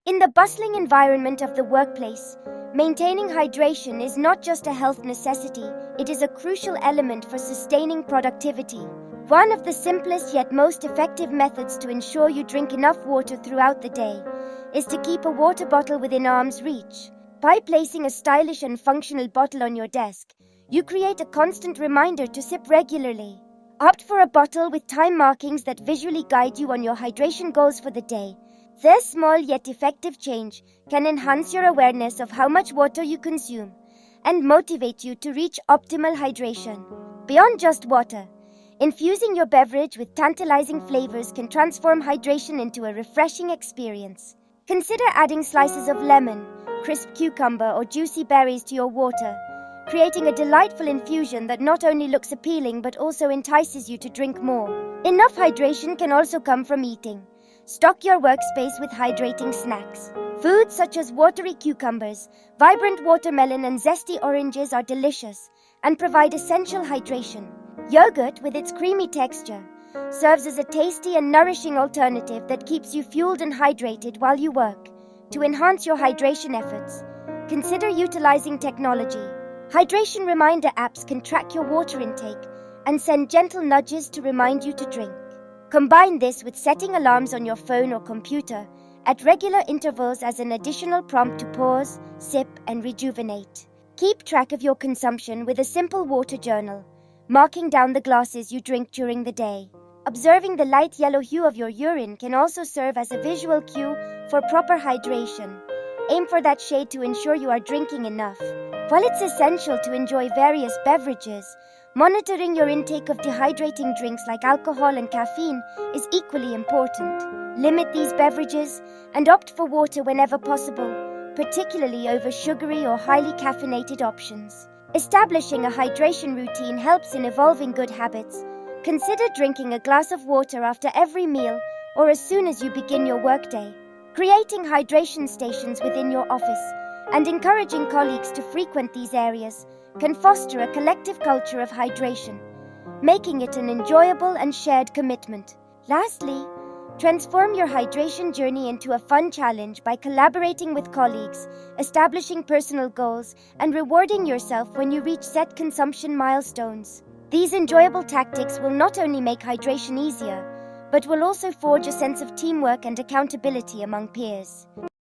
In the bustling environment of the workplace, maintaining hydration is not just a health necessity, it is a crucial element for sustaining productivity. One of the simplest yet most effective methods to ensure you drink enough water throughout the day is to keep a water bottle within arm's reach. By placing a stylish and functional bottle on your desk, you create a constant reminder to sip regularly. Opt for a bottle with time markings that visually guide you on your hydration goals for the day. This small yet effective change can enhance your awareness of how much water you consume and motivate you to reach optimal hydration. Beyond just water, infusing your beverage with tantalizing flavors can transform hydration into a refreshing experience. Consider adding slices of lemon, crisp cucumber, or juicy berries to your water, creating a delightful infusion that not only looks appealing but also entices you to drink more. Enough hydration can also come from eating. Stock your workspace with hydrating snacks. Foods such as watery cucumbers, vibrant watermelon, and zesty oranges are delicious and provide essential hydration. Yogurt, with its creamy texture, serves as a tasty and nourishing alternative that keeps you fueled and hydrated while you work. To enhance your hydration efforts, consider utilizing technology. Hydration reminder apps can track your water intake and send gentle nudges to remind you to drink. Combine this with setting alarms on your phone or computer at regular intervals as an additional prompt to pause, sip, and rejuvenate. Keep track of your consumption with a simple water journal, marking down the glasses you drink during the day. Observing the light yellow hue of your urine can also serve as a visual cue for proper hydration. Aim for that shade to ensure you are drinking enough. While it's essential to enjoy various beverages, monitoring your intake of dehydrating drinks like alcohol and caffeine is equally important. Limit these beverages and opt for water whenever possible, particularly over sugary or highly caffeinated options. Establishing a hydration routine helps in evolving good habits. Consider drinking a glass of water after every meal or as soon as you begin your workday. Creating hydration stations within your office and encouraging colleagues to frequent these areas can foster a collective culture of hydration, making it an enjoyable and shared commitment. Lastly, transform your hydration journey into a fun challenge by collaborating with colleagues, establishing personal goals, and rewarding yourself when you reach set consumption milestones. These enjoyable tactics will not only make hydration easier, but will also forge a sense of teamwork and accountability among peers.